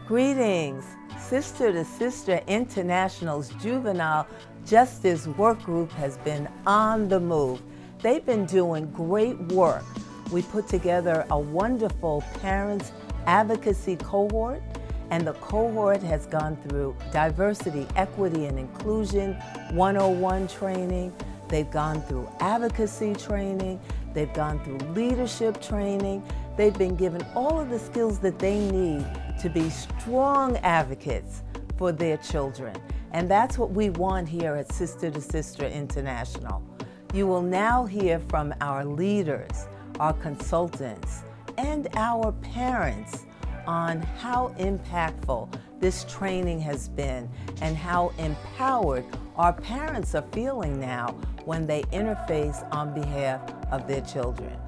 Greetings! Sister to Sister International's Juvenile Justice Workgroup has been on the move. They've been doing great work. We put together a wonderful Parents Advocacy cohort, and the cohort has gone through Diversity, Equity, and Inclusion 101 training. They've gone through advocacy training. They've gone through leadership training. They've been given all of the skills that they need to be strong advocates for their children. And that's what we want here at Sister to Sister International. You will now hear from our leaders, our consultants, and our parents on how impactful this training has been and how empowered our parents are feeling now when they interface on behalf of their children.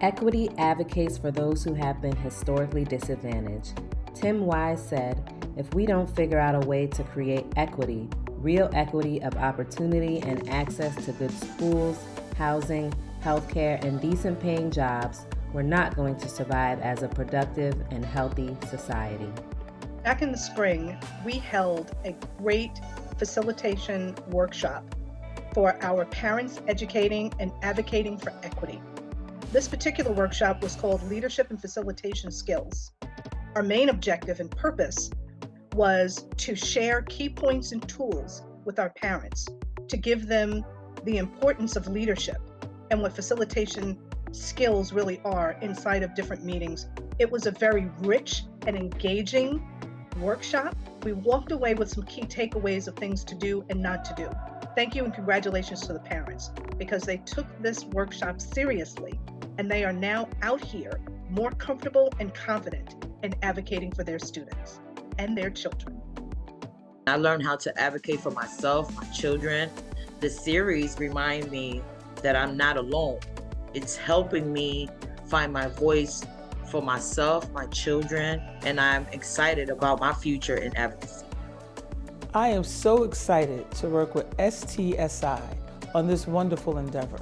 Equity advocates for those who have been historically disadvantaged. Tim Wise said, if we don't figure out a way to create equity, real equity of opportunity and access to good schools, housing, healthcare, and decent paying jobs, we're not going to survive as a productive and healthy society. Back in the spring, we held a great facilitation workshop for our parents educating and advocating for equity. This particular workshop was called Leadership and Facilitation Skills. Our main objective and purpose was to share key points and tools with our parents, to give them the importance of leadership and what facilitation skills really are inside of different meetings. It was a very rich and engaging workshop. We walked away with some key takeaways of things to do and not to do. Thank you and congratulations to the parents because they took this workshop seriously and they are now out here more comfortable and confident in advocating for their students and their children. I learned how to advocate for myself, my children. The series reminds me that I'm not alone. It's helping me find my voice for myself, my children, and I'm excited about my future in advocacy. I am so excited to work with STSI on this wonderful endeavor.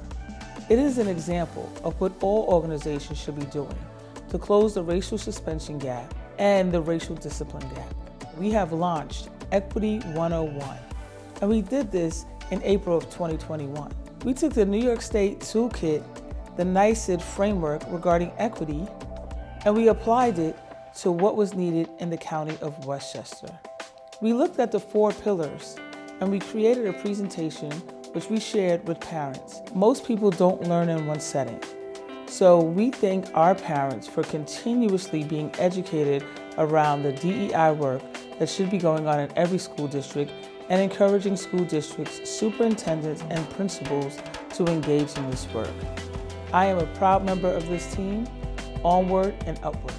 It is an example of what all organizations should be doing to close the racial suspension gap and the racial discipline gap. We have launched Equity 101, and we did this in April of 2021. We took the New York State Toolkit, the NYSID framework regarding equity, and we applied it to what was needed in the county of Westchester. We looked at the 4 pillars, and we created a presentation which we shared with parents. Most people don't learn in one setting. So we thank our parents for continuously being educated around the DEI work that should be going on in every school district and encouraging school districts, superintendents, and principals to engage in this work. I am a proud member of this team. Onward and upward.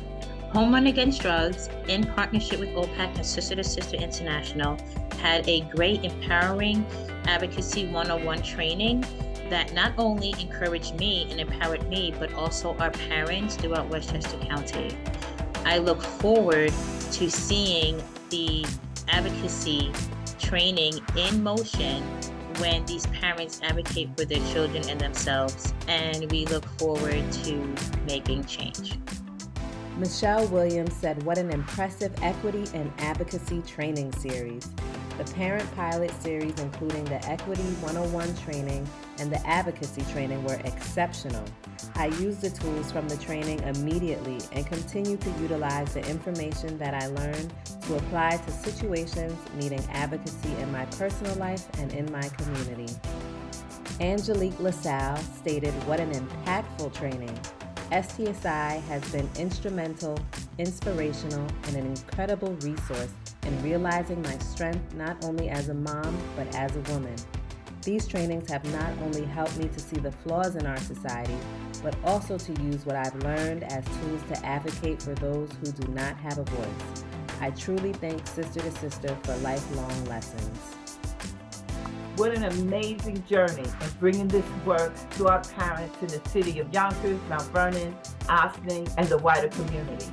Home Run Against Drugs, in partnership with OPAC and Sister to Sister International, had a great empowering Advocacy 101 training that not only encouraged me and empowered me, but also our parents throughout Westchester County. I look forward to seeing the advocacy training in motion when these parents advocate for their children and themselves, and we look forward to making change. Michelle Williams said, what an impressive equity and advocacy training series. The parent pilot series, including the Equity 101 training and the advocacy training, were exceptional. I used the tools from the training immediately and continue to utilize the information that I learned to apply to situations needing advocacy in my personal life and in my community. Angelique LaSalle stated, what an impactful training. STSI has been instrumental, inspirational, and an incredible resource in realizing my strength not only as a mom, but as a woman. These trainings have not only helped me to see the flaws in our society, but also to use what I've learned as tools to advocate for those who do not have a voice. I truly thank Sister to Sister for lifelong lessons. What an amazing journey in bringing this work to our parents in the city of Yonkers, Mount Vernon, Ossining, and the wider community.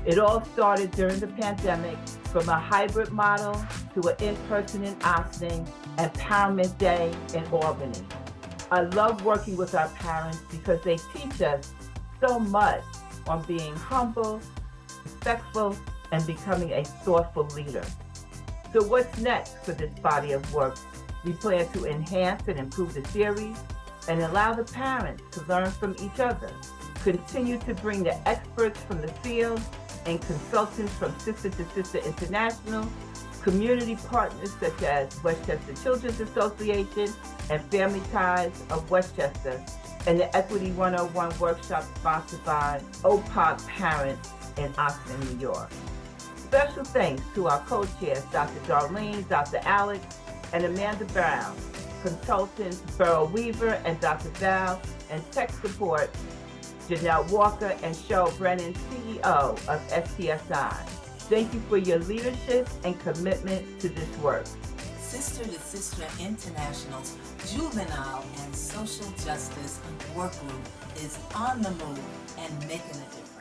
It all started during the pandemic from a hybrid model to an in-person in Ossining and Empowerment Day in Albany. I love working with our parents because they teach us so much on being humble, respectful, and becoming a thoughtful leader. So what's next for this body of work? We plan to enhance and improve the series and allow the parents to learn from each other, continue to bring the experts from the field and consultants from Sister to Sister International, community partners such as Westchester Children's Association and Family Ties of Westchester, and the Equity 101 workshop sponsored by OPOC Parents in Austin, New York. Special thanks to our co-chairs, Dr. Darlene, Dr. Alex, and Amanda Brown, consultants Beryl Weaver and Dr. Val, and tech support Janelle Walker and Cheryl Brennan, CEO of STSI. Thank you for your leadership and commitment to this work. Sister to Sister International's Juvenile and Social Justice Workgroup is on the move and making a difference.